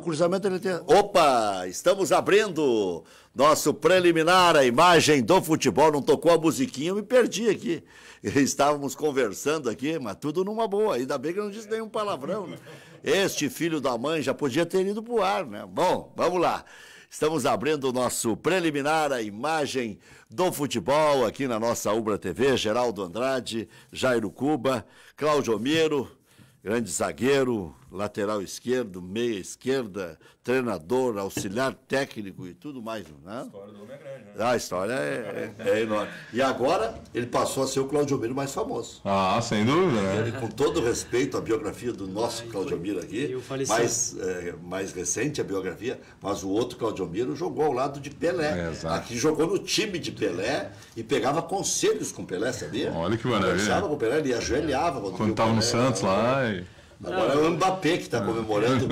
O cruzamento ele tem... Opa, estamos abrindo nosso preliminar, a imagem do futebol. Não tocou a musiquinha, eu me perdi aqui. Estávamos conversando aqui, mas tudo numa boa. Ainda bem que eu não disse nenhum palavrão, né? Este filho da mãe já podia ter ido pro ar, né? Bom, vamos lá. Estamos abrindo o nosso preliminar, a imagem do futebol aqui na nossa Ubra TV. Geraldo Andrade, Jairo Cuba, Cláudio Miro, grande zagueiro, lateral esquerdo, meia esquerda, treinador, auxiliar técnico e tudo mais. Né? A história do homem é grande, né? A história é enorme. E agora ele passou a ser o Cláudio Miro mais famoso. Ah, sem dúvida, né? Ele, com todo respeito à biografia do nosso Cláudio Miro aqui, mais recente a biografia, mas o outro Cláudio Miro jogou ao lado de Pelé. Aqui jogou no time de Pelé e pegava conselhos com Pelé, sabia? Olha que maravilha. Conversava com o Pelé, ele ajoelhava. Quando estava no Santos lá... Agora é o Mbappé que está comemorando,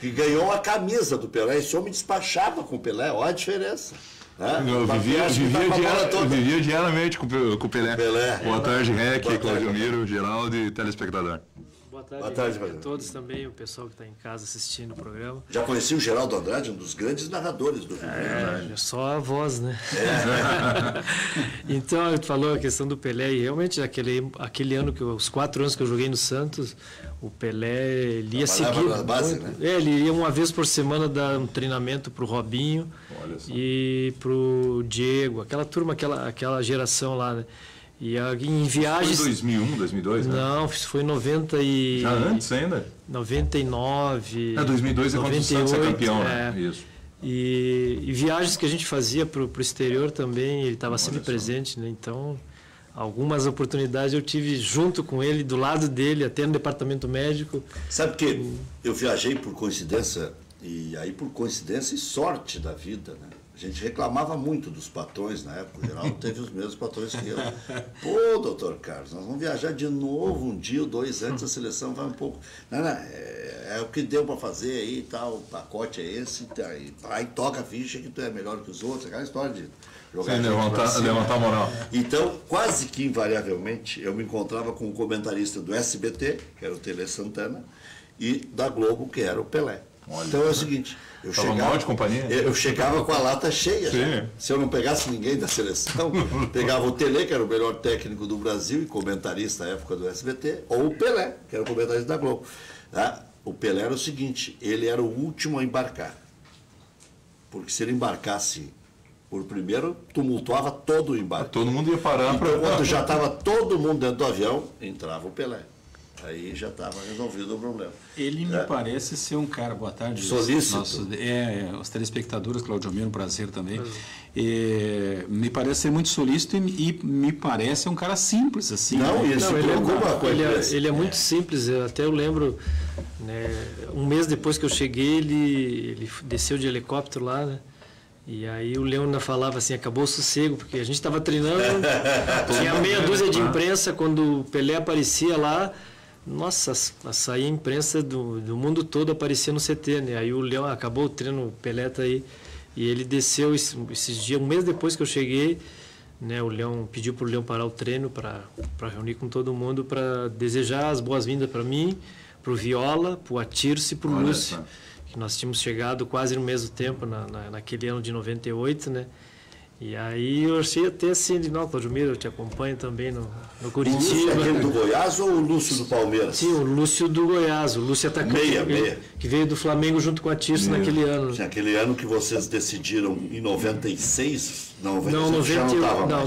que ganhou a camisa do Pelé. Esse homem despachava com o Pelé, olha a diferença. Né? Eu vivia diariamente com o Pelé. Boa tarde, Rec, Cláudio Miro, Geraldo e telespectador. Boa tarde a todos também, o pessoal que está em casa assistindo o programa. Já conheci o Geraldo Andrade, um dos grandes narradores do filme. É só a voz, né? Então, tu falou a questão do Pelé, e realmente aquele ano, os 4 anos que eu joguei no Santos, o Pelé, ele ia seguir... Na base, né? Ele ia uma vez por semana dar um treinamento para o Robinho e para o Diego, aquela turma, aquela geração lá, né? E em viagens... Foi em 2001, 2002, né? Não, isso foi em 90 e... Já antes ainda? 99... 2002 é quando o Santos é campeão, né? Isso. E viagens que a gente fazia para o exterior também, ele estava sempre presente, né? Então, algumas oportunidades eu tive junto com ele, do lado dele, até no departamento médico. Sabe que eu viajei por coincidência, e aí por coincidência e sorte da vida, né? A gente reclamava muito dos patrões na época, o Geraldo teve os mesmos patrões que eu. Pô, doutor Carlos, nós vamos viajar de novo um dia ou 2 antes, a seleção vai um pouco... Não, é o que deu para fazer aí e tal, o pacote é esse, aí toca a ficha que tu é melhor que os outros, aquela história de jogar... Sim, levantar a moral. Então, quase que invariavelmente, eu me encontrava com um comentarista do SBT, que era o Tele Santana, e da Globo, que era o Pelé. Olha, então é o seguinte, eu chegava com a lata cheia. Né? Se eu não pegasse ninguém da seleção, pegava o Tele, que era o melhor técnico do Brasil e comentarista na época do SBT, ou o Pelé, que era o comentarista da Globo. O Pelé era o seguinte, ele era o último a embarcar. Porque se ele embarcasse por primeiro, tumultuava todo o embarque. Todo mundo ia parar. Então, quando já estava todo mundo dentro do avião, entrava o Pelé. Aí já estava resolvido o problema. Ele me parece ser um cara, boa tarde. Solícito. Os telespectadores, Cláudio Miro, um prazer também. Me parece ser muito solícito e me parece um cara simples, assim. Ele é muito simples, até eu lembro, né, um mês depois que eu cheguei, ele desceu de helicóptero lá, né? E aí o Leandro falava assim, acabou o sossego, porque a gente estava treinando, tinha meia dúzia de imprensa, quando o Pelé aparecia lá, nossa, saía a imprensa do mundo todo aparecia no CT, né? Aí o Leão acabou o treino, o Pelé tá aí, e ele desceu esses dias, um mês depois que eu cheguei, né? O Leão pediu para o Leão parar o treino para reunir com todo mundo, para desejar as boas-vindas para mim, para o Viola, para o Atirce e para o Lúcio, que nós tínhamos chegado quase no mesmo tempo, naquele ano de 98, né? E aí eu achei até assim, não, Cláudio Miro, eu te acompanho também no Curitiba. O Lúcio é aquele do Goiás ou o Lúcio do Palmeiras? Sim, o Lúcio do Goiás, o Lúcio atacante, que veio do Flamengo junto com a Tirso naquele ano. Sim, aquele ano que vocês decidiram em 96... Não,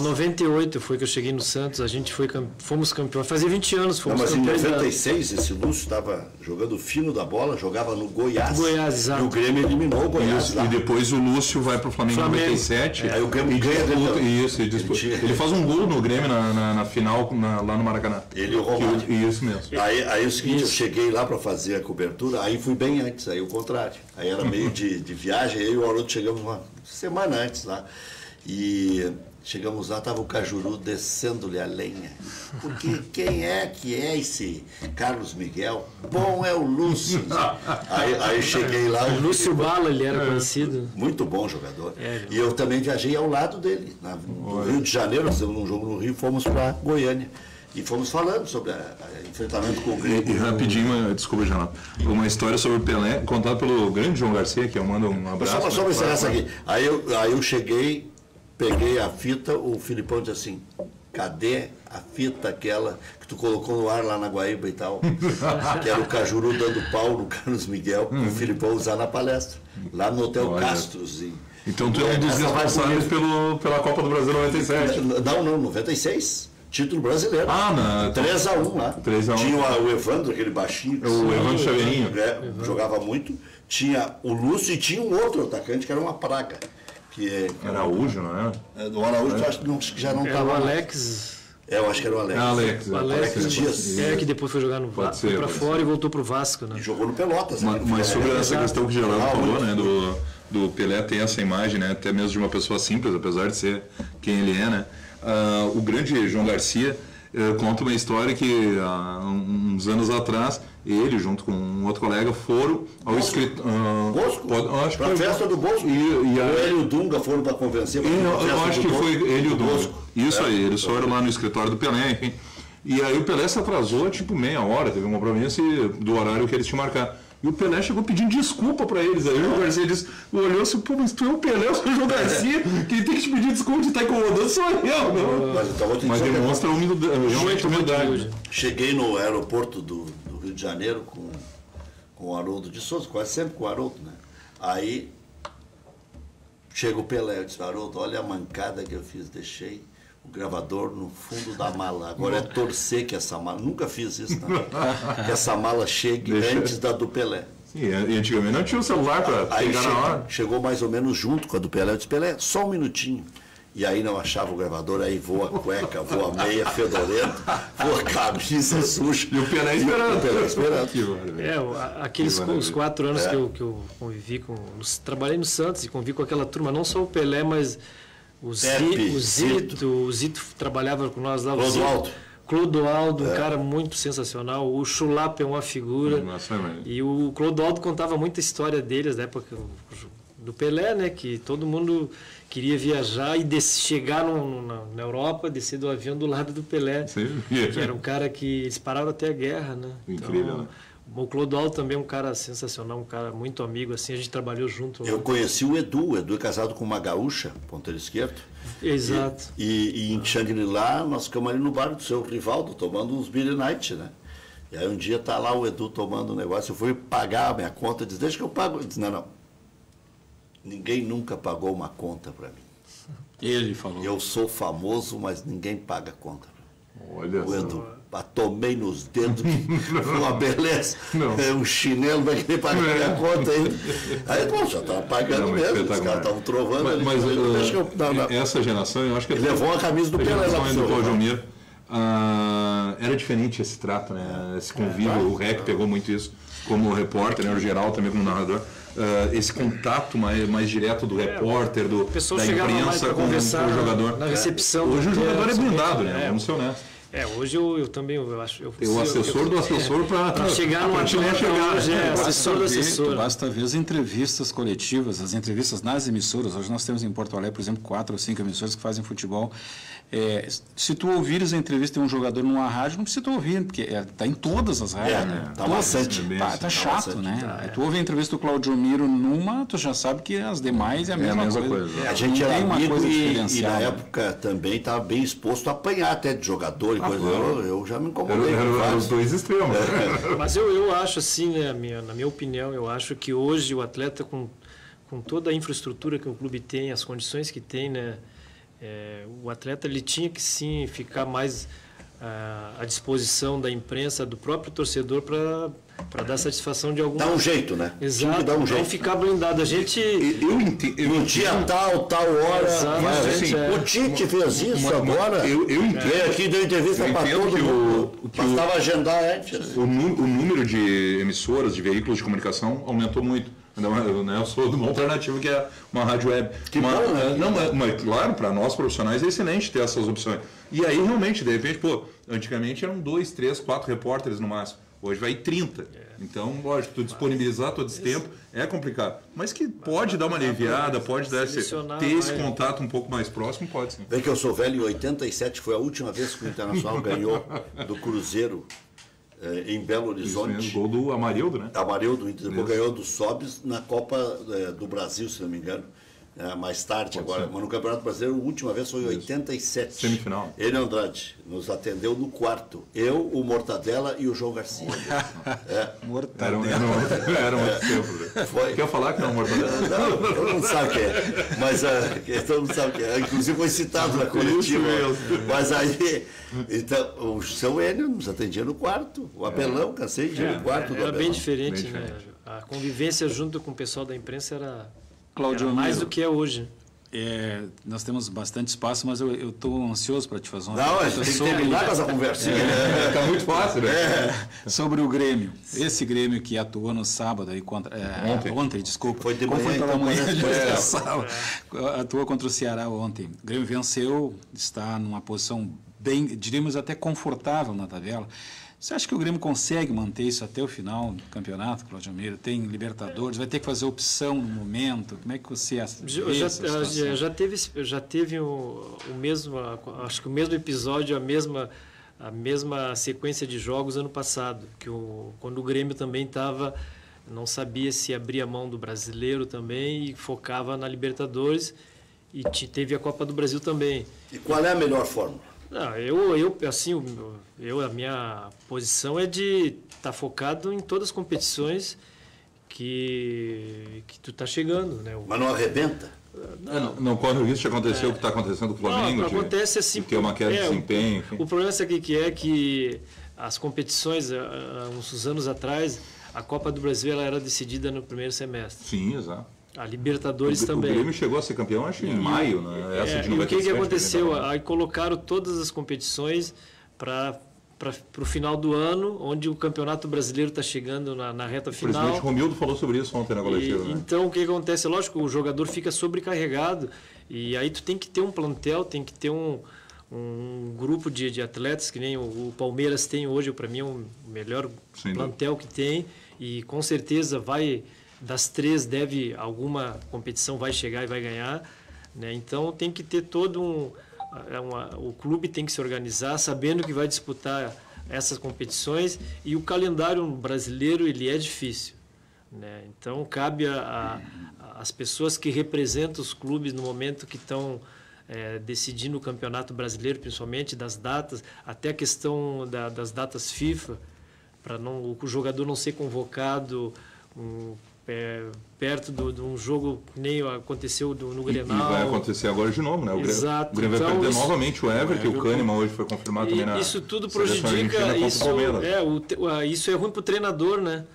98 foi que eu cheguei no Santos, a gente fomos campeões, fazia 20 anos fomos campeões. Mas em 96 esse Lúcio estava jogando fino da bola, jogava no Goiás. Exato. E o Grêmio eliminou o Goiás. E depois o Lúcio vai para o Flamengo em 97. Aí o Grêmio ganha ele faz um gol no Grêmio na final, lá no Maracanã. Ele e o Romário. Isso mesmo. Aí o seguinte, eu cheguei lá para fazer a cobertura, aí fui bem antes, aí o contrário. Aí era meio de viagem, aí o Haroldo chegamos uma semana antes lá. E chegamos lá, estava o Cajuru descendo-lhe a lenha. Porque quem é que é esse Carlos Miguel? Bom, é o Lúcio. Aí cheguei lá... O Lúcio Bala, ele era conhecido. Muito bom jogador. E eu também viajei ao lado dele. No Rio de Janeiro, nós fizemos um jogo no Rio, fomos para Goiânia. E fomos falando sobre o enfrentamento com o Grêmio. E rapidinho, desculpa, Jonathan, uma história sobre o Pelé, contada pelo grande João Garcia, que eu mando um abraço. Só encerrar essa aqui. Aí eu cheguei, peguei a fita, o Filipão disse assim, cadê a fita aquela que tu colocou no ar lá na Guaíba e tal? Que era o Cajuru dando pau no Carlos Miguel, o Filipão usar na palestra, lá no Hotel Castros. Então tu é um dos responsáveis pela Copa do Brasil 97. Não, 96. Título brasileiro. 3-1 lá. 3-1. Tinha o Evandro, aquele baixinho. O Evandro Chaveirinho. Jogava muito. Tinha o Lúcio e tinha um outro atacante que era uma praga. Era Araújo, não é? O Araújo eu acho que já não estava. Era o Alex. Eu acho que era o Alex. O Alex Dias. Que depois foi jogar no Vasco, foi para fora e voltou pro Vasco, né? E jogou no Pelotas. Mas sobre essa questão que o Geraldo falou, né? Do Pelé ter essa imagem, né? Até mesmo de uma pessoa simples, apesar de ser quem ele é, né? O grande João Garcia conta uma história que há uns anos atrás ele junto com um outro colega foram ao escritório para a festa do Bosco e ele e o Dunga foram para convencer eu acho que foi ele e o Dunga isso aí, eles foram lá no escritório do Pelé, enfim, e aí o Pelé se atrasou tipo meia hora, teve uma providência do horário que eles tinham marcado. E o Pelé chegou pedindo desculpa pra eles. Aí o João Garcia disse, olhou assim, pô, mas tu é o Pelé, eu sou o João Garcia, quem tem que te pedir desculpa de estar incomodando sou eu, não. Mas demonstra realmente humildade. Cheguei no aeroporto do Rio de Janeiro com o Haroldo de Souza, quase sempre com o Haroldo, né? Aí chega o Pelé, eu disse, Haroldo, olha a mancada que eu fiz, deixei o gravador no fundo da mala. Agora é torcer que essa mala... Nunca fiz isso, não. Que essa mala chegue antes da do Pelé. Sim, e antigamente não tinha o celular para pegar na hora. Chegou mais ou menos junto com a do Pelé. Eu disse, Pelé, só um minutinho. E aí não achava o gravador, aí voa a cueca, voa a meia fedorenta, voa a camisa suja. E o Pelé esperando. Aqueles os 4 anos que eu convivi com... Trabalhei no Santos e convivi com aquela turma, não só o Pelé, mas... O Zito trabalhava com nós lá. Clodoaldo, um cara muito sensacional. O Chulapa é uma figura. E o Clodoaldo contava muita história deles, da época do Pelé, né? Que todo mundo queria viajar e chegar na Europa, descer do avião do lado do Pelé. Sim. Que era um cara que eles pararam até a guerra, né? Incrível, então, né? O Clodoaldo também é um cara sensacional, um cara muito amigo, assim, a gente trabalhou junto. Eu conheci o Edu é casado com uma gaúcha, ponteiro esquerdo. Exato. E em Xangri-Lá, nós ficamos ali no bar do seu Rivaldo, tomando uns beer night, né? E aí um dia tá lá o Edu tomando um negócio, eu fui pagar a minha conta, disse, deixa que eu pago. Ele disse, não. Ninguém nunca pagou uma conta para mim. Ele falou. Eu sou famoso, mas ninguém paga conta. Olha o Edu. Tomei nos dedos, uma beleza, um chinelo vai querer pagar minha conta aí. Aí, pô, já estava pagando mesmo, os caras estavam trovando ali. Mas essa geração, eu acho que... Ele levou a camisa do Pelé lá do Claudio Miro. Era diferente esse trato, né? Esse convívio, o REC pegou muito isso, como repórter, né? O Geral também como narrador. Esse contato mais direto do repórter, da imprensa com o jogador. Na recepção. Hoje o jogador é blindado, né? Vamos ser honestos. Hoje eu também, eu acho... O assessor do assessor para chegar no atleta hoje assessor do assessor. Basta ver as entrevistas coletivas, as entrevistas nas emissoras. Hoje nós temos em Porto Alegre, por exemplo, 4 ou 5 emissoras que fazem futebol. Se tu ouvires a entrevista de um jogador numa rádio, não precisa tu ouvir, porque está em todas as rádios. Tá bastante. Tá chato, né? Tu ouve a entrevista do Claudio Miro numa, tu já sabe que as demais é a mesma coisa. A gente era amigo e na época também estava bem exposto a apanhar até de jogador. Eu já me incomodei. Eram os dois extremos. Mas eu acho assim, né, na minha opinião, eu acho que hoje o atleta, com toda a infraestrutura que o clube tem, as condições que tem, né, o atleta ele tinha que sim ficar mais à disposição da imprensa, do próprio torcedor para dar satisfação de algum... Dá um jeito, né? Exato, dá um jeito. Não ficar blindado. A gente... Eu entendo. No dia tal hora... Mas, assim, o Tite fez isso agora. Eu entendo. Aqui deu entrevista para todo mundo. Bastava agendar antes. O número de emissoras, de veículos de comunicação aumentou muito. Eu sou de uma alternativa que é uma rádio web. Mas claro, para nós profissionais é excelente ter essas opções. E aí realmente, de repente, antigamente eram 2, 3, 4 repórteres no máximo. Hoje vai 30. Então, lógico, tu disponibilizar todo esse tempo é complicado. Mas que pode dar uma aliviada, pode dar ter esse contato um pouco mais próximo, pode sim. Vê que eu sou velho, em 87 foi a última vez que o Internacional ganhou do Cruzeiro em Belo Horizonte. Isso mesmo, gol do Amarildo, né? Amarildo, o Inter ganhou do Sobis na Copa do Brasil, se não me engano. Mais tarde agora, mas no Campeonato Brasileiro a última vez foi em 87. Semifinal. Ele, Andrade, nos atendeu no quarto. Eu, o Mortadela e o João Garcia. Mortadela. Era um outro tempo. Foi. Quer falar que não é o Mortadela? Não, todo mundo sabe que é. Mas todo mundo sabe que é. Inclusive foi citado na coletiva. Mas aí, então, o seu Enio nos atendia no quarto. O Abelão, cansei de ir no quarto do Abelão. Era bem diferente, né? A convivência junto com o pessoal da imprensa era mais do que é hoje. Nós temos bastante espaço, mas eu estou ansioso para te fazer uma pergunta. Não, tem que terminar com essa conversinha. Está muito fácil, né? Sobre o Grêmio. Esse Grêmio que atuou no sábado aí contra... Ontem, desculpa. Foi de manhã. Atuou contra o Ceará ontem. O Grêmio venceu, está numa posição bem, diríamos até confortável na tabela. Você acha que o Grêmio consegue manter isso até o final do campeonato, Cláudio Miro? Tem Libertadores, vai ter que fazer opção no momento? Como é que você já teve o mesmo, acho que o mesmo episódio, a mesma sequência de jogos ano passado, quando o Grêmio também não sabia se abria mão do Brasileiro também e focava na Libertadores, e teve a Copa do Brasil também. E qual é a melhor fórmula? Não, a minha posição é de estar focado em todas as competições que tu está chegando, né? Mas não arrebenta? Não corre o risco de acontecer o que está acontecendo com o Flamengo? Acontece assim. Ter uma queda de desempenho. O problema é que as competições, uns anos atrás, a Copa do Brasil ela era decidida no primeiro semestre. Sim, exato. A Libertadores também. O Grêmio chegou a ser campeão, acho, em maio, né? E o que aconteceu? Aí colocaram todas as competições para o final do ano, onde o Campeonato Brasileiro está chegando na reta final. O presidente Romildo falou sobre isso ontem na coletiva. Né? Então, o que acontece? Lógico, o jogador fica sobrecarregado, e aí tu tem que ter um plantel, tem que ter um grupo de atletas, que nem o Palmeiras tem hoje, para mim é o melhor plantel que tem, e com certeza das três alguma competição vai chegar e vai ganhar, né? Então tem que ter todo o clube tem que se organizar sabendo que vai disputar essas competições, e o calendário brasileiro ele é difícil, né? Então cabe às pessoas que representam os clubes no momento que estão decidindo o Campeonato Brasileiro, principalmente das datas, até a questão das datas FIFA, para o jogador não ser convocado perto de um jogo que nem aconteceu no Grenal. E vai acontecer agora de novo, né? Exato. O Grêmio vai perder novamente o Everton, e o Kahneman hoje foi confirmado também na isso tudo prejudica, isso é ruim para o treinador, né?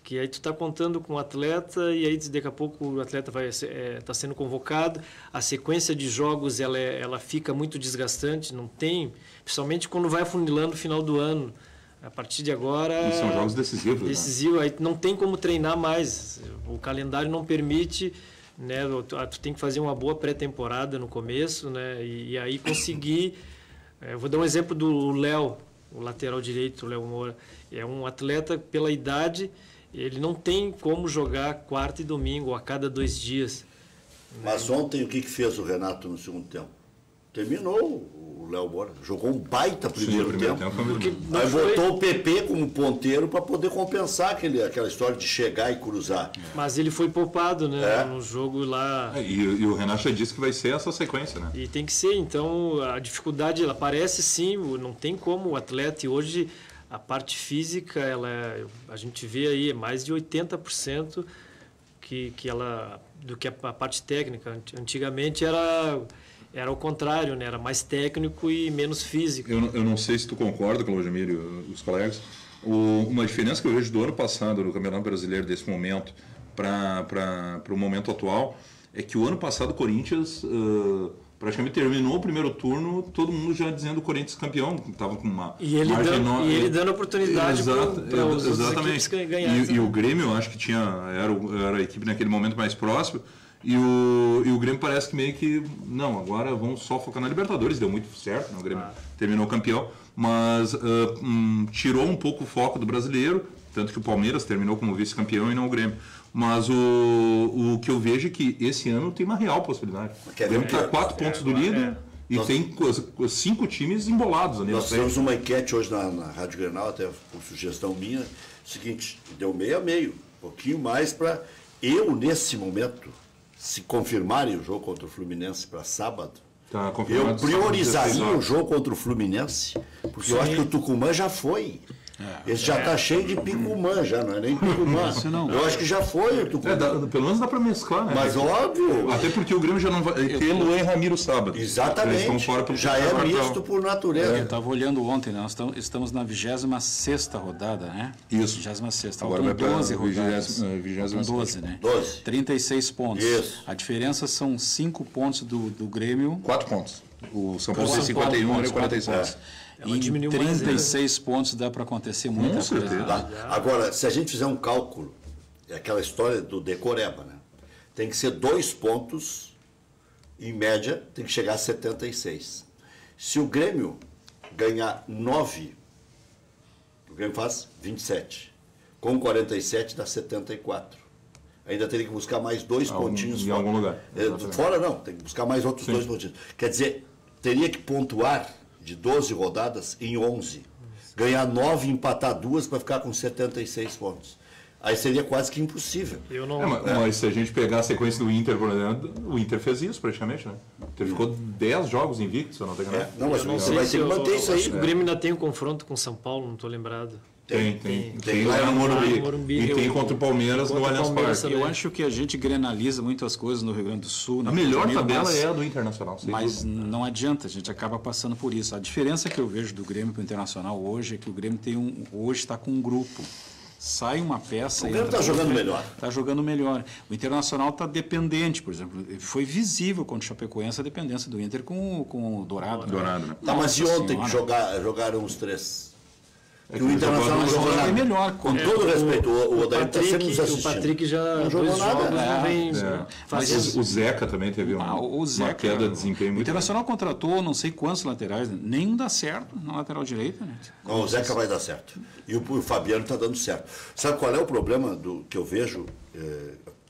Que aí tu está contando com o atleta, e aí daqui a pouco o atleta está sendo convocado, a sequência de jogos ela fica muito desgastante, não tem, principalmente quando vai afunilando no final do ano. A partir de agora... E são jogos decisivos. Né? Aí não tem como treinar mais. O calendário não permite, né? Tu tem que fazer uma boa pré-temporada no começo, né? E aí conseguir... Eu vou dar um exemplo do Léo, o lateral direito, o Léo Moura. É um atleta pela idade, ele não tem como jogar quarta e domingo, a cada 2 dias. Mas ontem o que fez o Renato no segundo tempo? Terminou o Léo Moura, jogou um baita primeiro tempo. Aí botou o PP como ponteiro para poder compensar aquela história de chegar e cruzar. Mas ele foi poupado, né? No jogo lá. E o Renato já disse que vai ser essa sequência, né? E tem que ser. Então a dificuldade ela aparece sim, não tem como o atleta, e hoje a parte física a gente vê aí mais de 80% do que a parte técnica. Antigamente era o contrário, né? Era mais técnico e menos físico. Eu não sei se tu concorda, Cláudio Miro e os colegas. Uma diferença que eu vejo do ano passado no Campeonato Brasileiro, desse momento, para o momento atual, é que o ano passado o Corinthians praticamente terminou o primeiro turno, todo mundo já dizendo o Corinthians campeão, estava com uma ele dando oportunidade para os equipes ganharem. E o Grêmio, eu acho que era a equipe naquele momento mais próximo, E o Grêmio parece que meio que, não, agora vamos só focar na Libertadores, deu muito certo, né? O Grêmio terminou campeão, mas tirou um pouco o foco do brasileiro, tanto que o Palmeiras terminou como vice-campeão e não o Grêmio. Mas o que eu vejo é que esse ano tem uma real possibilidade. O Grêmio está a 4 pontos do líder e tem 5 times embolados ali. Nós fizemos uma enquete hoje na Rádio Grenal, até por sugestão minha, o seguinte, deu meio a meio, um pouquinho mais para eu, nesse momento, se confirmarem o jogo contra o Fluminense para sábado, eu priorizaria o jogo contra o Fluminense, porque eu acho que o Tucumã já foi. Esse já está cheio de Picumã, já não é nem Picumã. Eu acho que já foi o Tucumã. Pelo menos dá para mesclar, né? Mas óbvio. Até porque o Grêmio já não vai ter Luan e Ramiro sábado. Exatamente. Já é misto por natureza. Eu estava olhando ontem, né? Nós estamos na 26ª rodada, né? Isso. 26ª. Agora vai para 12 rodadas. 12, né? 12. 36 pontos. Isso. A diferença são 5 pontos do Grêmio. 4 pontos. O São Paulo tem 51, o Grêmio 46. Em 36 pontos dá para acontecer muita coisa. Agora, se a gente fizer um cálculo, é aquela história do decoreba, né? Tem que ser 2 pontos, em média, tem que chegar a 76. Se o Grêmio ganhar 9, o Grêmio faz 27. Com 47 dá 74. Ainda teria que buscar mais 2 pontinhos. Em algum lugar. Fora não, tem que buscar mais outros 2 pontinhos. Quer dizer, teria que pontuar de 12 rodadas em 11. Ganhar 9 e empatar 2 para ficar com 76 pontos. Aí seria quase que impossível. Mas se a gente pegar a sequência do Inter, por exemplo, o Inter fez isso praticamente, né? O Inter ficou 10 jogos invictos, se eu não tenho enganado. Não, mas você vai ter que manter isso aí. O Grêmio ainda tem um confronto com São Paulo, não estou lembrado. Tem lá no Morumbi. E tem contra o Palmeiras no Allianz Parque. Eu acho que a gente grenaliza muitas coisas no Rio Grande do Sul. A melhor tabela é a do Internacional. Mas não adianta, a gente acaba passando por isso. A diferença que eu vejo do Grêmio para o Internacional hoje é que o Grêmio hoje está com um grupo. Sai uma peça... O Grêmio está jogando melhor. Está jogando melhor. O Internacional está dependente, por exemplo. Foi visível contra o Chapecoense a dependência do Inter com o Dourado. Né? Tá, mas e ontem que jogaram os 3? Que o Internacional jogou nada. Melhor. Com todo respeito, o Odair está sempre nos assistindo. O Patrick já não jogou nada. Não vem mas o Zeca também teve uma queda de desempenho muito. O Internacional contratou não sei quantos laterais, nenhum dá certo na lateral direita. Né? Não, o Zeca vai dar certo. E o Fabiano está dando certo. Sabe qual é o problema que eu vejo?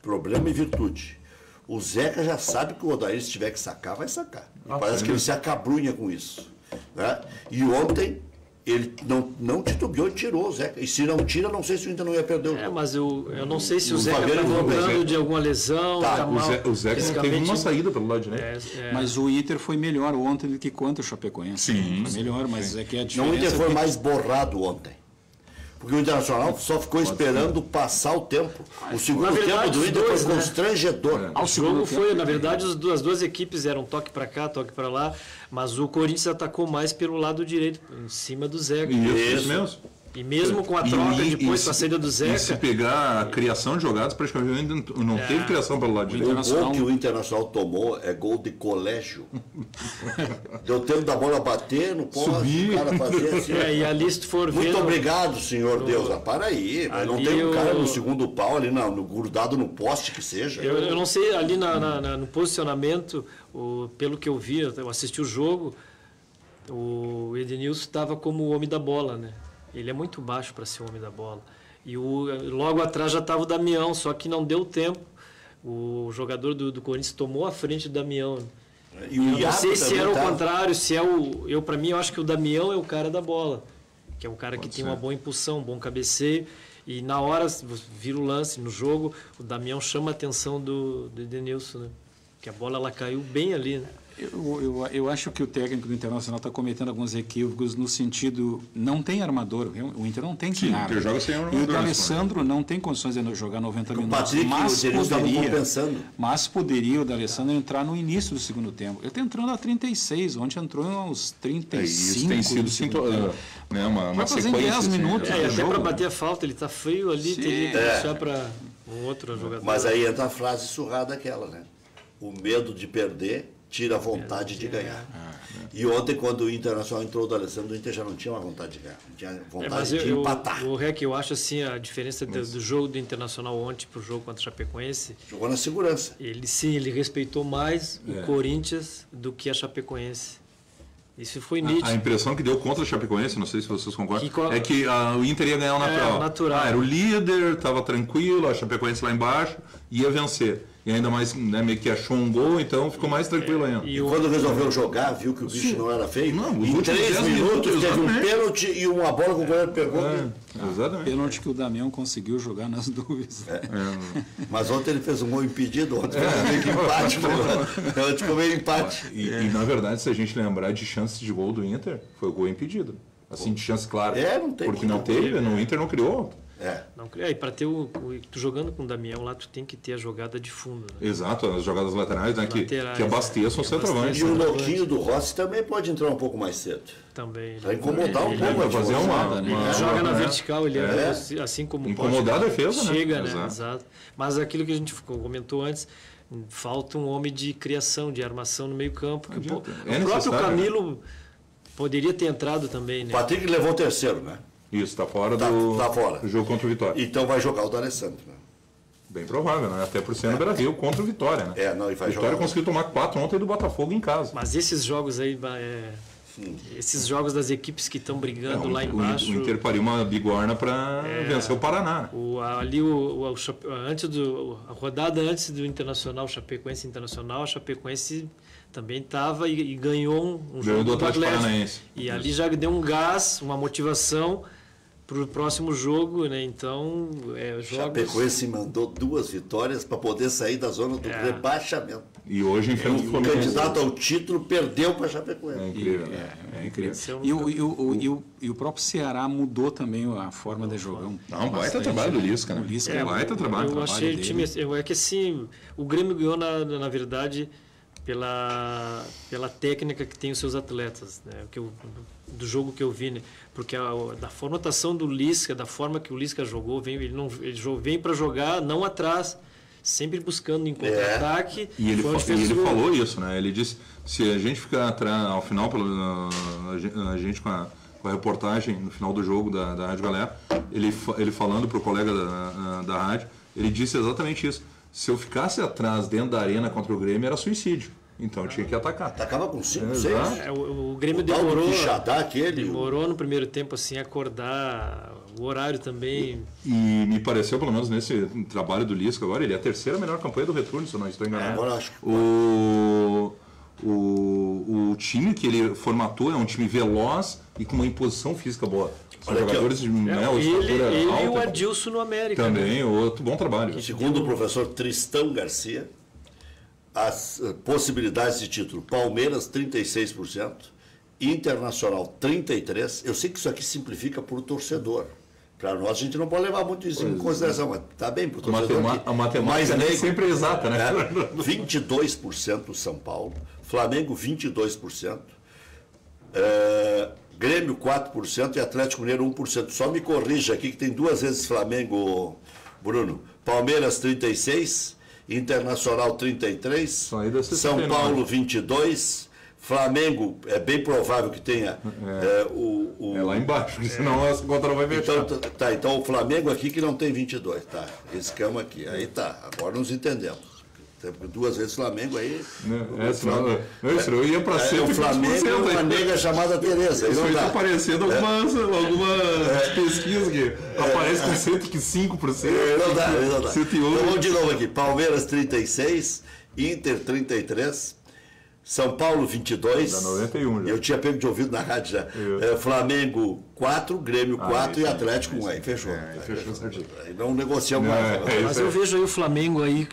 Problema e virtude. O Zeca já sabe que o Odair, se tiver que sacar, vai sacar. E parece que ele se acabrunha com isso. Né? E ontem... Ele não titubeou e tirou o Zeca. E se não tira, não sei se o Inter não ia perder o jogo. Mas eu não sei se o Zeca está voltando de alguma lesão. Tá, o Zeca teve uma saída pelo lado direito. Mas o Inter foi melhor ontem do que contra o Chapecoense. Sim. Melhor, mas é que a diferença... Não, o Inter foi mais borrado ontem. Porque o Internacional só ficou esperando passar o tempo. O segundo tempo do Inter foi constrangedor. O jogo foi, na verdade, as duas equipes eram toque para cá, toque para lá, mas o Corinthians atacou mais pelo lado direito, em cima do Zeca. Isso mesmo. E mesmo com a troca depois, com a saída do Zeca... E se pegar a criação de jogadas, praticamente não teve criação pelo lado direito. O gol que o Internacional tomou é gol de colégio. Deu tempo da bola bater no poste, o cara fazer assim. E ali se for ver... Muito obrigado, Senhor Deus. Para aí. Não tem um cara no segundo pau ali, grudado no poste que seja. Eu não sei, ali no posicionamento, pelo que eu vi, eu assisti o jogo, o Edenilson estava como o homem da bola, né? Ele é muito baixo para ser o homem da bola. E logo atrás já estava o Damião, só que não deu tempo. O jogador do Corinthians tomou a frente do Damião. E eu não sei se era o contrário, se é o... Para mim, eu acho que o Damião é o cara da bola. Que é um cara que tem uma boa impulsão, um bom cabeceio. E na hora, vira o lance no jogo, o Damião chama a atenção do Edenilson, né? Que a bola ela caiu bem ali, né? Eu acho que o técnico do Internacional está cometendo alguns equívocos no sentido, não tem armador, o Inter não tem quem arma. E o D'Alessandro não tem condições de jogar 90 minutos. Mas poderia o D'Alessandro entrar no início do segundo tempo. Ele está entrando a 36, ontem entrou aos 35. Isso tem sido uma sequência. 10 minutos. Até para bater a falta, ele está frio ali, teria que deixar para um outro jogador. Mas aí entra a frase surrada aquela, né? O medo de perder tira a vontade de ganhar. E ontem, quando o Internacional entrou do Alessandro, o Inter já não tinha uma vontade de ganhar, não tinha vontade de empatar. O REC, eu acho assim, a diferença do jogo do Internacional ontem para o jogo contra o Chapecoense... Jogou na segurança. Ele respeitou mais o Corinthians do que a Chapecoense. Isso foi nítido. A impressão que deu contra a Chapecoense, não sei se vocês concordam, é que o Inter ia ganhar o natural. Era o líder, estava tranquilo, a Chapecoense lá embaixo, ia vencer. E ainda mais, né, meio que achou um gol, então ficou mais tranquilo ainda. E quando resolveu jogar, viu que o bicho não era feio. Não, em 3 minutos teve um pênalti e uma bola que o goleiro pegou. Exatamente. Pênalti que o Damião conseguiu jogar nas dúvidas. Mas ontem ele fez um gol impedido, ontem foi meio que empate. Ontem ficou meio empate. E na verdade, se a gente lembrar de chances de gol do Inter, foi o gol impedido. Assim, de chance clara. Não tem. Porque não teve, no Inter não criou. E para ter tu jogando com o Damião lá, tu tem que ter a jogada de fundo. Né? Exato, as jogadas laterais, né, que abasteçam o centroavante. E o Louquinho do Rossi também pode entrar um pouco mais cedo. Também. Para incomodar um pouco. Vai fazer ele joga na vertical, ele assim como incomodar a defesa, né? Chega, né? Exato. Mas aquilo que a gente comentou antes, falta um homem de criação, de armação no meio campo. O próprio Camilo poderia ter entrado também, né? O Patrick levou o terceiro, né? Isso, está fora do jogo contra o Vitória. Então vai jogar o D'Alessandro, né? Bem provável, né? Até por ser no Brasil contra o Vitória, né? E vai Vitória conseguiu tomar 4 ontem do Botafogo em casa. Mas esses jogos aí, esses jogos das equipes que estão brigando lá embaixo... O Inter pariu uma bigorna para vencer o Paraná. A rodada antes do Internacional, Chapecoense Internacional, a Chapecoense também estava e ganhou um jogo do Atlético Paranaense. E ali já deu um gás, uma motivação para o próximo jogo, né? Então, Chapecoense mandou 2 vitórias para poder sair da zona do rebaixamento. E hoje enfrenta o candidato ao título perdeu para Chapecoense. É incrível. É incrível. E o próprio Ceará mudou também a forma de jogar. Baita trabalho do Lisca, né? Baita trabalho. Eu achei o time... É que assim, o Grêmio ganhou, na verdade, pela técnica que tem os seus atletas, né? Do jogo que eu vi, né? Porque da formatação do Lisca, da forma que o Lisca jogou, ele vem para jogar não atrás, sempre buscando em contra-ataque. E ele falou isso, né? Ele disse, se a gente ficar atrás, ao final, a gente com a reportagem no final do jogo da Rádio Galera, ele falando para o colega da rádio, ele disse exatamente isso. Se eu ficasse atrás dentro da arena contra o Grêmio, era suicídio. Então eu tinha que atacar. Atacava com 5, 6. O Grêmio demorou no primeiro tempo assim acordar, o horário também. E me pareceu, pelo menos nesse trabalho do Lisca agora, ele é a terceira melhor campanha do retorno, se eu não estou enganado. Agora acho. O time que ele formatou é um time veloz e com uma imposição física boa. São jogadores de estatura alta. E o Adilson no América. Também, outro bom trabalho. Segundo o professor Tristão Garcia, as possibilidades de título: Palmeiras 36%, Internacional 33%. Eu sei que isso aqui simplifica para o torcedor. Para nós, a gente não pode levar muito isso em consideração, mas está bem para o torcedor. A matemática nem sempre é exata, né? 22% São Paulo, Flamengo 22%, Grêmio 4% e Atlético Mineiro 1%. Só me corrija aqui que tem 2 vezes Flamengo, Bruno. Palmeiras 36%. Internacional 33, São Paulo 22, Flamengo é bem provável que tenha é lá embaixo, porque senão essa conta não vai fechar. Então o Flamengo aqui que não tem 22, tá? Esse cama aqui, aí tá, agora nos entendemos. 2 vezes Flamengo aí. Eu ia para ser o Flamengo é uma nega chamada Tereza. Isso aí está parecendo alguma pesquisa que aparece com 105%. Não dá. Então vamos de novo aqui. Palmeiras 36, Inter 33, São Paulo 22. Dá 91 já. Eu tinha pego de ouvido na rádio já. Flamengo 4, Grêmio 4 e Atlético 1. Aí fechou. Fechou certinho. Aí não negociamos mais. Mas eu vejo aí o Flamengo aí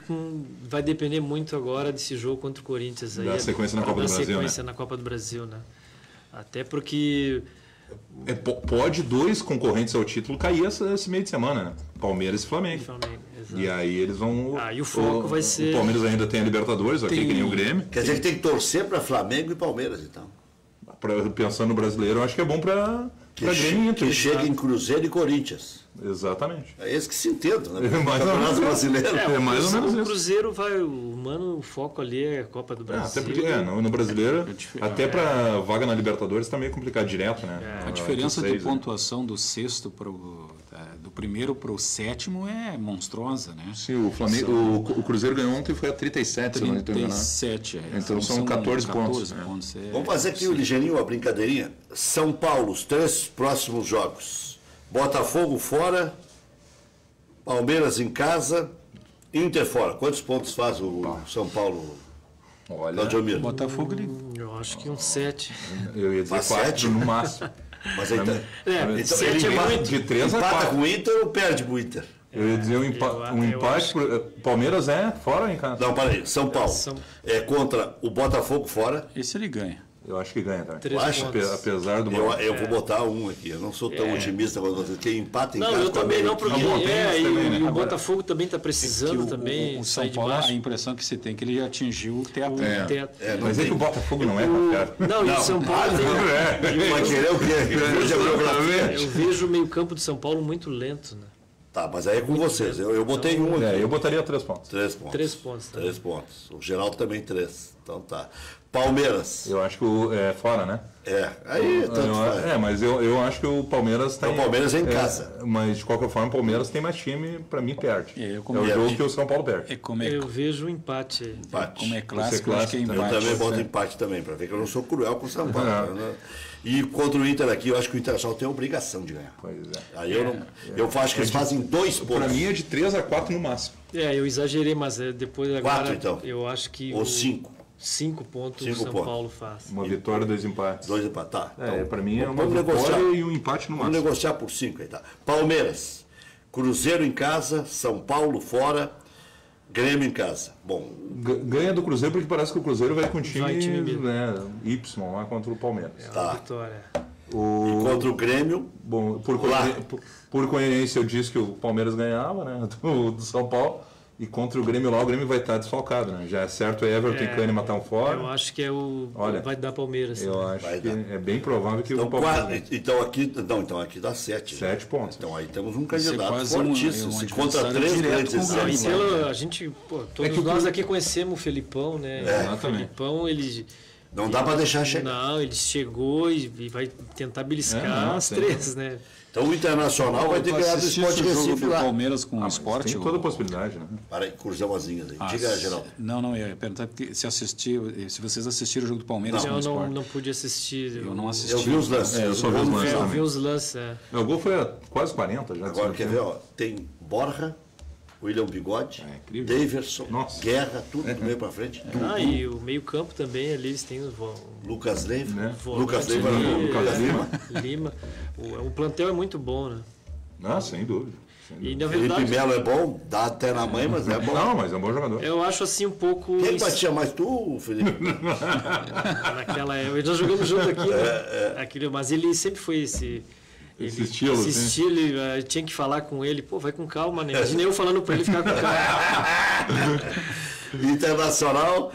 vai depender muito agora desse jogo contra o Corinthians. Da sequência na Copa do Brasil, sequência na Copa do Brasil, né? Até porque... Pode 2 concorrentes ao título cair esse meio de semana, né? Palmeiras e Flamengo. E aí eles vão... E o foco vai ser... O Palmeiras ainda tem a Libertadores, que nem o Grêmio. Quer dizer que tem que torcer para Flamengo e Palmeiras, então. Pensando no brasileiro, eu acho que é bom para para Grêmio e Inter. Que chega em Cruzeiro e Corinthians. Exatamente. É esse que se entenda, né? É mais ou menos brasileiro. É mais ou menos O isso. Cruzeiro vai, o foco ali é a Copa do Brasil. Até porque no brasileiro, até para vaga na Libertadores tá meio complicado direto, né? A diferença de pontuação do sexto do primeiro para o sétimo é monstruosa, né? Sim, o Cruzeiro ganhou ontem e foi a 37, se não me engano. 37, Então são 14 pontos. Vamos fazer aqui o ligeirinho, uma brincadeirinha. São Paulo, os 3 próximos jogos. Botafogo fora, Palmeiras em casa, Inter fora. Quantos pontos faz o São Paulo? Olha, Botafogo ele... Eu acho que uns 7. Eu ia dizer Faz 4 7? no máximo. Mas aí tá, então, 7 ele é empata, muito. De 3 a empata 4. com o Inter ou perde pro Inter? Eu ia dizer um empate. Palmeiras é fora em casa. Não, peraí. São Paulo é contra o Botafogo fora. Esse ele ganha. Eu acho que ganha também. 3 pontos. Apesar do... Eu vou botar um aqui. Eu não sou tão otimista quanto você. Quem empata em Não, casa eu com a também não, América. porque também, né? e o Botafogo também está precisando também o sair São de Paulo, a baixo. impressão que se tem é que ele atingiu o teto. O teto. Mas é que o Botafogo não é qualquer. Não, e o São Paulo tem... Vai querer o quê? Veja a geografia. Eu vejo o meio-campo de São Paulo muito lento, né? Tá, mas aí é com vocês. Eu botei um aqui. Eu botaria 3 pontos. 3 pontos. 3 pontos. Tá? 3 pontos. O Geraldo também 3. Então tá. Palmeiras. Eu acho que é fora, né? Aí tanto faz. Mas eu acho que o Palmeiras tem... O Palmeiras é em casa. Mas de qualquer forma, o Palmeiras tem mais time, pra mim perde. É o jogo que o São Paulo perde. Eu vejo um empate aí. Empate. Como é clássico, eu acho que é Eu empate. também boto empate também, para ver que eu não sou cruel com o São Paulo. Né? E contra o Inter aqui, eu acho que o Internacional tem a obrigação de ganhar. Pois é. Aí eu acho que eles fazem 2 pontos. Pra mim é de 3 a 4 no máximo. Eu exagerei, mas depois agora 4, então. eu acho que Ou 5. 5 pontos 5 o São pontos. Paulo faz. Uma vitória e 2 empates. 2 empates, tá. Então, pra mim é uma vamos vitória negociar. e um empate no Vamos máximo. negociar por 5 aí, tá. Palmeiras, Cruzeiro em casa, São Paulo fora, Grêmio em casa. Bom, Ganha do Cruzeiro porque parece que o Cruzeiro vai com time mesmo. Y lá contra o Palmeiras. Uma vitória. e contra o Grêmio, Bom, Lá. por coerência eu disse que o Palmeiras ganhava, né, do São Paulo, e contra o Grêmio lá o Grêmio vai estar desfalcado, né? Já é certo Everton e Kahneman estão fora. Eu acho que Olha, vai dar Palmeiras. Eu acho Vai que dar. é bem provável que então, o Palmeiras... então aqui dá 7. 7 pontos. Então aí temos um Isso é candidato quase fortíssimo. um Se contra adversário 3 direto grandes com o exércitos. Grêmio. A gente, todos que nós aqui conhecemos o Felipão, né? O Felipão, ele... Não dá para deixar chegar. Não, ele chegou e vai tentar beliscar as 3, né? Então o Internacional vai ter que ganhar do Assistiu Sport esse jogo Recife do lá. Palmeiras com o Sport? Tem toda a possibilidade, né? Para aí, cruzar umas linhas aí. Diga, Geraldo. Não, eu ia perguntar porque se vocês assistiram o jogo do Palmeiras com o Eu Sport. não pude assistir. Eu não assisti. Eu vi os lances. Eu só vi os lances Eu vi também. os lances. O gol foi a quase 40 já. Agora quer ver, ó, tem Borja, William Bigode, incrível. Daverson, Nossa. Guerra, tudo do meio para frente. E o meio-campo também, ali eles têm Lucas Leiva, Né? Lucas Leiva, Lucas Lima. Lima. O plantel é muito bom, né? Ah, sem dúvida. E na Felipe verdade, Melo é bom, dá até na mãe, mas é bom. Não, mas é um bom jogador. eu acho assim um pouco. Quem batia mais tu, Felipe? Naquela época. Nós jogamos junto aqui, né? Mas ele sempre foi esse. Esse estilo, Esse assim. estilo, tinha que falar com ele, pô, vai com calma, né? Imagina eu falando pra ele ficar com calma. Internacional,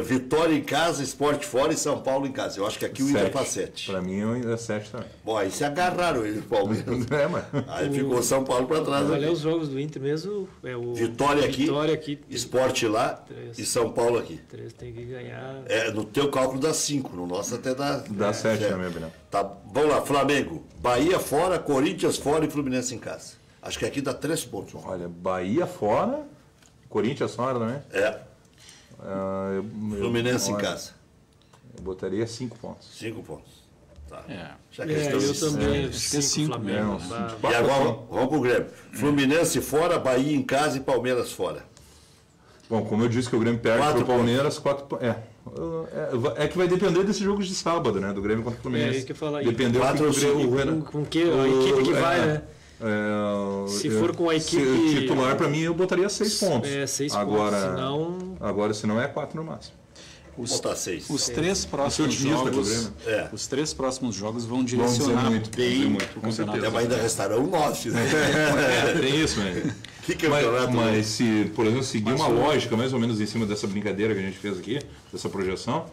Vitória em casa, Sport fora e São Paulo em casa. Eu acho que aqui o Inter faz 7. Pra mim é 7 também. Bom, aí se agarraram ele, o Palmeiras. Mas... Aí ficou São Paulo para trás. Olha Aqui. os jogos do Inter mesmo. Vitória aqui, e Sport lá 3. e São Paulo aqui. 3 tem que ganhar. No teu cálculo dá 5, no nosso até dá... Dá 7 também, Bruno. Tá, vamos lá, Flamengo. Bahia fora, Corinthians fora e Fluminense em casa. Acho que aqui dá 3 pontos. Olha, Bahia fora, Corinthians fora também. Fluminense em casa. Eu botaria 5 pontos. 5 pontos. Tá. Já que Eu estamos... também. acho que é 5 Flamengo. mesmo. E agora vamos pro Grêmio. Fluminense fora, Bahia em casa e Palmeiras fora. Bom, como eu disse que o Grêmio perde 4 pro Palmeiras, 4 pontos. É que vai depender desses jogos de sábado, né? Do Grêmio contra o Fluminense. Isso que eu ia falar. Dependendo do 4 que ou o Grêmio... Com que a equipe que vai, né? Se for com a equipe... titular, para mim, eu botaria 6 pontos. 6 agora, pontos, senão... Agora, se não é 4 no máximo. Botar 6. Os 3 próximos otimista com o jogos, Grêmio. os 3 próximos jogos vão dizer direcionar muito, bem muito, o com campeonato. certeza. Mas ainda restarão 9. Né? Tem isso, né? Que campeonato. Mas se, por exemplo, seguir uma lógica mais ou menos em cima dessa brincadeira que a gente fez aqui, dessa projeção,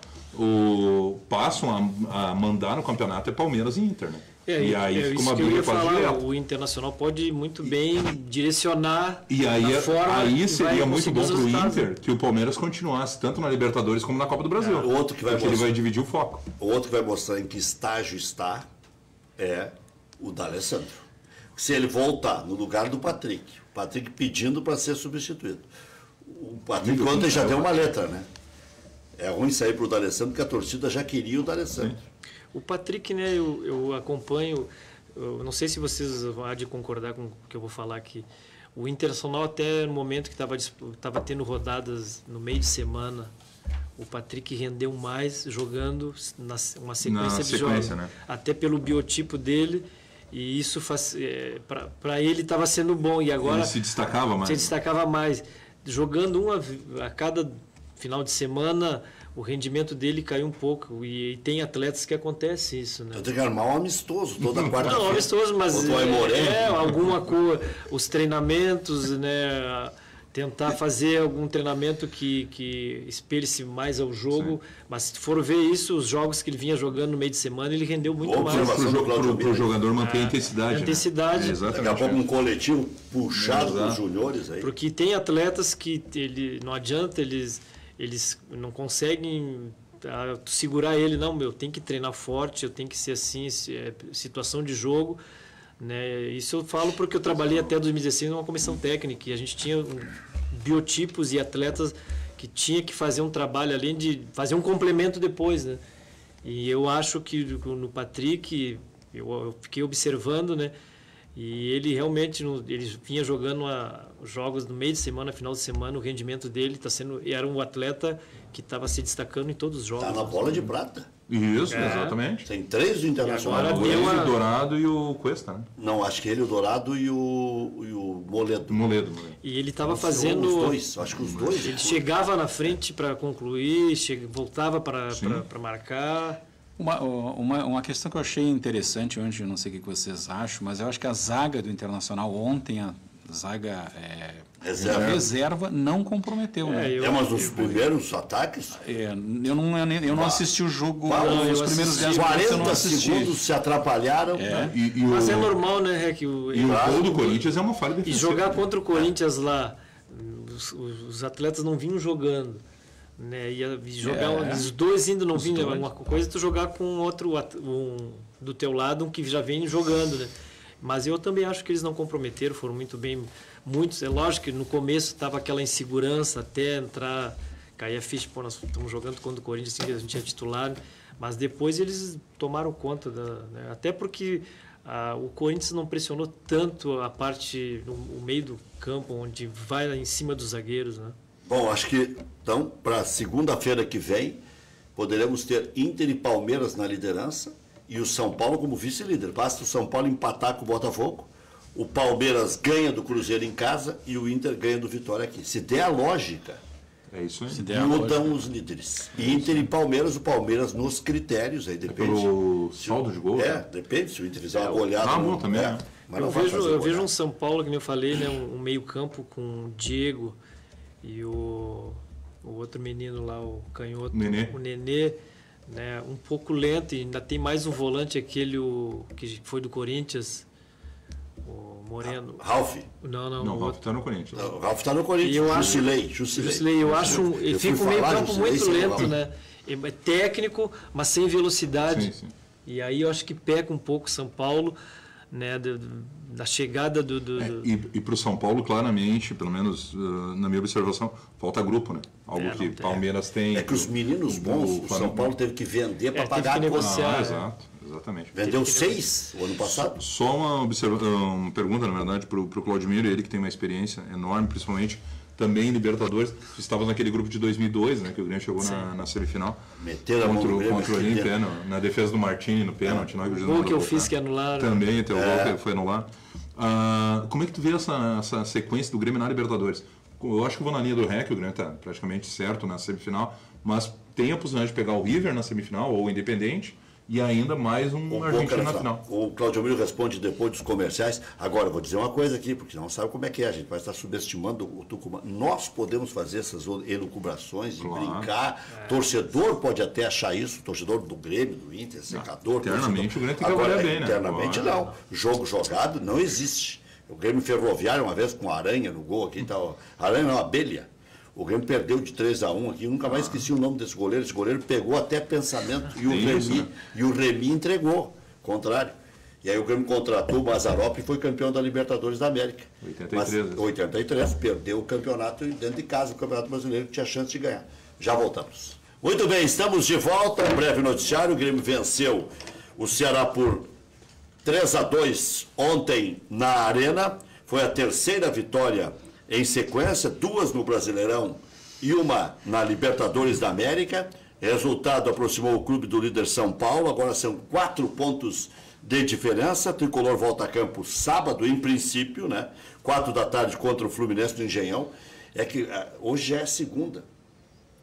passam a mandar no campeonato é Palmeiras e Inter, né? E aí fica uma briga quase direta. O Internacional pode muito bem direcionar e aí, a forma aí seria muito bom para o Inter que o Palmeiras continuasse tanto na Libertadores como na Copa do Brasil. O outro que vai porque ele vai dividir o foco. O outro que vai mostrar em que estágio está é o D'Alessandro. Se ele voltar no lugar do Patrick pedindo para ser substituído. O Patrick ontem já deu uma letra, né? É ruim sair para o D'Alessandro, porque a torcida já queria o D'Alessandro. O Patrick, né, eu acompanho, eu não sei se vocês vão de concordar com o que eu vou falar aqui. O Internacional, até no momento que estava tendo rodadas no meio de semana, o Patrick rendeu mais jogando uma sequência de jogos. Né? Até pelo biotipo dele, e isso para ele estava sendo bom. E agora ele se destacava mais. Jogando a cada final de semana, o rendimento dele caiu um pouco. E tem atletas que acontece isso, né? Eu tenho que armar um amistoso toda quarta-feira. Não, amistoso, mas alguma coisa, os treinamentos, né? Tentar fazer algum treinamento que espelhe-se mais ao jogo. Sim. Mas se for ver isso, os jogos que ele vinha jogando no meio de semana, ele rendeu muito mais. Para o jogador manter a intensidade. A intensidade. Né? Exatamente. Daqui a pouco um coletivo puxado com os juniores aí. Porque tem atletas que não adianta, eles não conseguem segurar ele. Não, tem que treinar forte, eu tenho que ser assim, situação de jogo. Né? Isso eu falo porque eu trabalhei até 2016 numa comissão técnica e a gente tinha biotipos e atletas que tinha que fazer um trabalho além de fazer um complemento depois, né? E eu acho que no Patrick eu fiquei observando, né? E ele realmente ele vinha jogando jogos no meio de semana, final de semana, o rendimento dele era um atleta que estava se destacando em todos os jogos. Está na bola de prata. Isso, exatamente. Tem 3 do Internacional. O Dourado e o Cuesta, né? Não, acho que ele, o Dourado e o Moledo. E ele estava fazendo... Os dois, acho que os dois. Ele chegava na frente para concluir, voltava para marcar. Uma questão que eu achei interessante ontem, eu não sei o que vocês acham, mas eu acho que a zaga do Internacional ontem, a zaga reserva não comprometeu. Né? Mas os primeiros ataques... eu não assisti o jogo, os primeiros 10 minutos 40 segundos se atrapalharam. Mas é normal, né, Rec? E o gol do Corinthians é uma falha defensiva. E jogar contra o Corinthians lá, os atletas não vinham jogando. Né? E jogar os dois ainda não vinham. Uma coisa é tu jogar com outro do teu lado, um que já vem jogando, né? Mas eu também acho que eles não comprometeram, foram muito bem. É lógico que no começo estava aquela insegurança até entrar, cair a ficha, nós estamos jogando contra o Corinthians, assim, a gente é titular, mas depois eles tomaram conta, né? Até porque o Corinthians não pressionou tanto a parte, o meio do campo, onde vai em cima dos zagueiros, né? Bom, acho que, então, para segunda-feira que vem, poderemos ter Inter e Palmeiras na liderança e o São Paulo como vice-líder. Basta o São Paulo empatar com o Botafogo, o Palmeiras ganha do Cruzeiro em casa e o Inter ganha do Vitória aqui. Se der a lógica, isso aí. mudam os líderes. Inter e Palmeiras, o Palmeiras nos critérios, aí depende. Pelo saldo de gol? Depende, se o Inter fizer uma goleada. Bom também, né? Mas eu vejo um São Paulo, que eu falei, né, um meio-campo com o Diego e o outro menino lá, o canhoto, o Nenê, né, um pouco lento, e ainda tem mais um volante, aquele que foi do Corinthians, o Moreno. Ralf? Não, o Ralf está no Corinthians. O Ralf está no Corinthians. Jusilei. Eu acho, ele fica um meio-campo muito lento, né? É técnico, mas sem velocidade. Sim. E aí eu acho que peca um pouco São Paulo, né, da chegada do... E para o São Paulo, claramente, pelo menos na minha observação, falta grupo, né? Algo que Palmeiras tem... É que os meninos bons, o São Paulo teve que vender para pagar a negociar. Exatamente. Vendeu 6 o ano passado? Só uma pergunta, na verdade, para o Claudimiro, ele que tem uma experiência enorme, principalmente também em Libertadores. Estávamos naquele grupo de 2002, né, que o Grêmio chegou na semifinal. Meteram contra o Olímpia, na defesa do Martini, no pênalti. O gol que eu fiz que anularam. Também, teu gol que foi anulado. Como é que tu vê essa sequência do Grêmio na Libertadores? Eu acho que eu vou na linha do REC, o Grêmio está praticamente certo na semifinal, mas tem a possibilidade de pegar o River na semifinal, ou o Independente, e ainda mais um argentino na final. O Claudio Miro responde depois dos comerciais. Agora, vou dizer uma coisa aqui, porque não sabe como é que é. A gente vai estar subestimando o Tucumã. Nós podemos fazer essas elucubrações e brincar. Torcedor pode até achar isso. Torcedor do Grêmio, do Inter, secador. Internamente o Grêmio tem que avaliar bem, né? Internamente não. Jogo jogado não existe. O Grêmio Ferroviário, uma vez com Aranha no gol aqui, Aranha não, Abelha. O Grêmio perdeu de 3-1 aqui, eu nunca mais esqueci o nome desse goleiro. Esse goleiro pegou até pensamento e o Remy entregou, contrário. E aí o Grêmio contratou o Mazzaropi e foi campeão da Libertadores da América. 83, perdeu o campeonato dentro de casa, o Campeonato Brasileiro, que tinha chance de ganhar. Já voltamos. Muito bem, estamos de volta, um breve noticiário. O Grêmio venceu o Ceará por 3-2 ontem na Arena. Foi a terceira vitória em sequência, 2 no Brasileirão e uma na Libertadores da América. Resultado aproximou o clube do líder São Paulo, agora são 4 pontos de diferença. Tricolor volta a campo sábado, em princípio, né? 4 da tarde contra o Fluminense do Engenhão. É que hoje é segunda.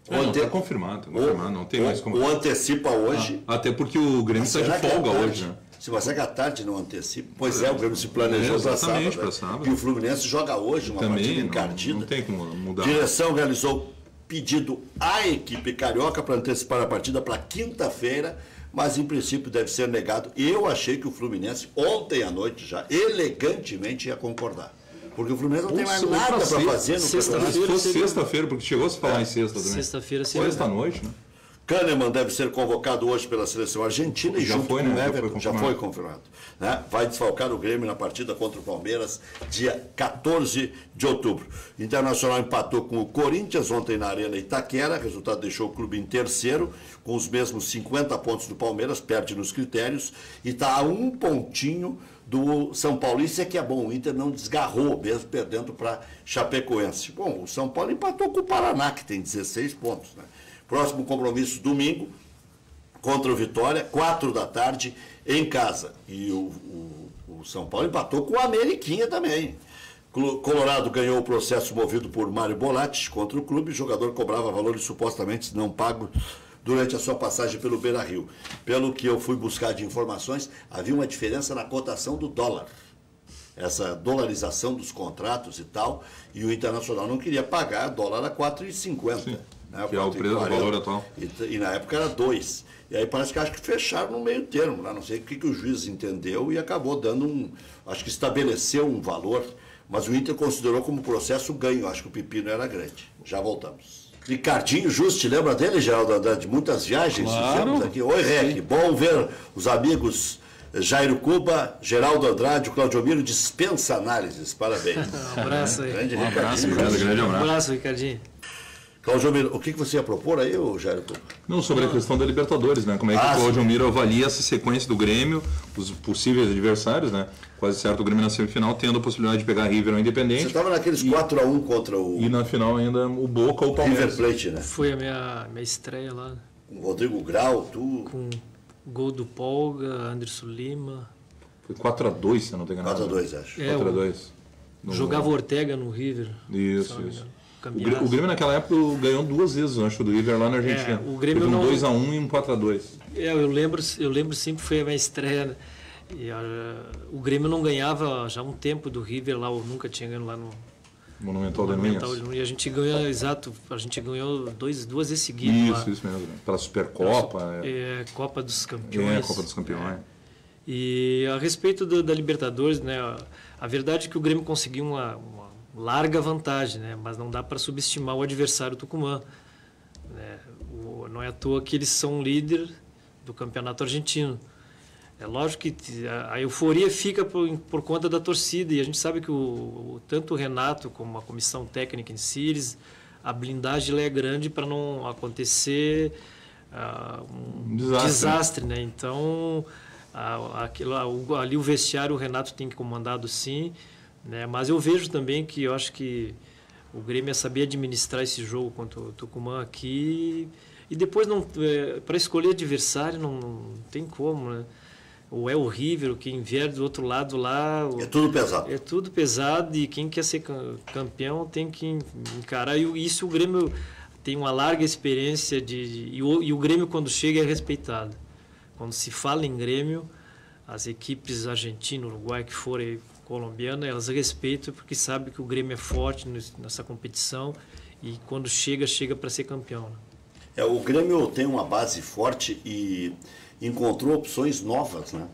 Está confirmado, não tem mais como. O antecipa hoje. Até porque o Grêmio está de folga hoje, né? Se você que a tarde não antecipa, pois o Grêmio se planejou para sábado. E o Fluminense joga hoje uma partida encardida. Não tem como mudar. A direção realizou pedido à equipe carioca para antecipar a partida para quinta-feira, mas em princípio deve ser negado. Eu achei que o Fluminense, ontem à noite já, elegantemente ia concordar. Porque o Fluminense não tem mais nada para fazer no campeonato. Sexta-feira, porque chegou a se falar em sexta também. Sexta-feira, sexta-noite, né? Kahneman deve ser convocado hoje pela seleção argentina e junto com o Everton, já foi confirmado. Né? Vai desfalcar o Grêmio na partida contra o Palmeiras, dia 14 de outubro. O Internacional empatou com o Corinthians ontem na Arena Itaquera, resultado deixou o clube em terceiro, com os mesmos 50 pontos do Palmeiras, perde nos critérios, e está a 1 pontinho do São Paulo. Isso é que é bom, o Inter não desgarrou, mesmo perdendo para Chapecoense. Bom, o São Paulo empatou com o Paraná, que tem 16 pontos, né? Próximo compromisso, domingo, contra o Vitória, 4 da tarde, em casa. E o São Paulo empatou com o Ameriquinha também. Colorado ganhou o processo movido por Mário Bolatti contra o clube. O jogador cobrava valores supostamente não pagos durante a sua passagem pelo Beira-Rio. Pelo que eu fui buscar de informações, havia uma diferença na cotação do dólar. Essa dolarização dos contratos e tal, e o Internacional não queria pagar dólar a 4,50. Né, que é o preço do valor atual. E na época era 2. E aí parece que acho que fecharam no meio termo. Lá, não sei o que o juiz entendeu e acabou dando acho que estabeleceu um valor, mas o Inter considerou como processo ganho. Acho que o pepino era grande. Já voltamos. Ricardinho Juste, lembra dele, Geraldo Andrade? Muitas viagens fizemos aqui. Oi, Rec, bom ver os amigos Jairo Cuba, Geraldo Andrade, o Claudio Miro dispensa análises. Parabéns. Um abraço aí. Grande grande abraço. Um abraço, Ricardinho. Claudio Miro, o que você ia propor aí, Jairo Cuba? Não, sobre a questão da Libertadores, né? Como é que o Claudio Miro avalia essa sequência do Grêmio, os possíveis adversários, né? Quase certo o Grêmio na semifinal, tendo a possibilidade de pegar River ou Independente. Você estava naqueles 4-1 contra o... E na final ainda o Boca ou o Palmeiras. River Plate, né? Foi a minha estreia lá. Com o Rodrigo Grau, tu... Com gol do Polga, Anderson Lima. Foi 4-2, se eu não tenho enganado. 4-2, acho. 4-2. Jogava Ortega no River. Isso. O Grêmio naquela época ganhou 2 vezes, acho, do River lá na Argentina. O Grêmio teve um não... 2-1 e um 4-2. Eu lembro sempre, foi a minha estreia. Né? E, o Grêmio não ganhava já há um tempo do River lá, ou nunca tinha ganho lá no Monumental de Minas. E a gente ganhou, duas vezes seguidas. Isso mesmo. Pela Supercopa. Copa dos Campeões. Copa dos Campeões. E a respeito da Libertadores, né, a verdade é que o Grêmio conseguiu uma larga vantagem, né, mas não dá para subestimar o adversário Tucumã. Né, não é à toa que eles são líder do campeonato argentino. É lógico que a euforia fica por conta da torcida, e a gente sabe que tanto o Renato como a comissão técnica em si, a blindagem é grande para não acontecer um desastre, né? Então, ali o vestiário o Renato tem comandado sim, né? Mas eu vejo também que eu acho que o Grêmio ia saber administrar esse jogo contra o Tucumã aqui, e depois para escolher adversário não tem como, né? Ou é o River, ou quem vier do outro lado lá... É tudo pesado. É tudo pesado, e quem quer ser campeão tem que encarar. E isso o Grêmio tem uma larga experiência e o Grêmio, quando chega, é respeitado. quando se fala em Grêmio, as equipes argentina, Uruguai, que forem colombiana, elas respeitam porque sabem que o Grêmio é forte nessa competição e quando chega para ser campeão. Né? O Grêmio tem uma base forte e encontrou opções novas, né?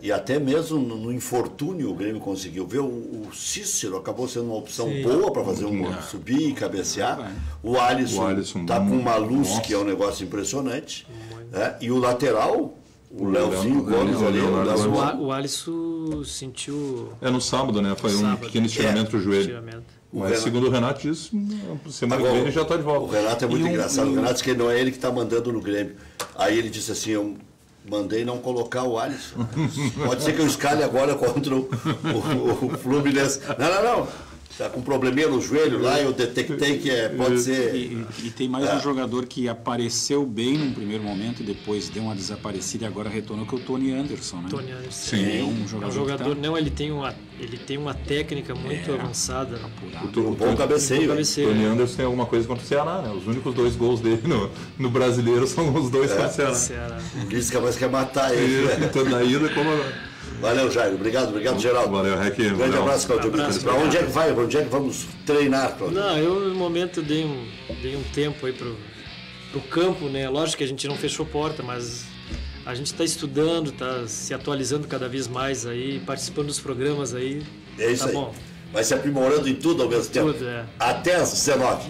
E até mesmo no infortúnio o Grêmio conseguiu ver. O Cícero acabou sendo uma opção boa para fazer subir e cabecear. O Alisson está com uma luz que é um negócio impressionante. E o lateral, o Leozinho Gomes ali. O Alisson sentiu... no sábado, né? Foi um pequeno estiramento do joelho. Mas segundo o Renato disse, semana que vem ele já está de volta. O Renato é muito engraçado. O Renato disse que não é ele que está mandando no Grêmio. Aí ele disse assim, eu mandei não colocar o Alisson. Pode ser que eu escale agora contra o Fluminense. Não. Está com um probleminha no joelho lá e eu detectei que pode ser... E tem mais um jogador que apareceu bem no primeiro momento, depois deu uma desaparecida e agora retornou, que é o Tony Anderson, né? Tony Anderson. Sim. É um jogador não, ele tem uma técnica muito avançada. Um bom cabeceio. Tony Anderson tem alguma coisa contra o Ceará, né? Os únicos 2 gols dele no brasileiro são os 2 contra o Ceará. O Luiz Cabas quer matar ele. Então, na ida, como... Valeu, Jairo. Obrigado, Geraldo. Valeu, Rec. Grande abraço, Claudio. Para onde é que vai? Para onde é que vamos treinar, Claudio? Não, eu no momento dei um tempo aí pro campo, né? Lógico que a gente não fechou porta, mas a gente está estudando, está se atualizando cada vez mais aí, participando dos programas aí. É isso aí. Bom. Vai se aprimorando em tudo ao mesmo tempo. Tudo, Até às 19h.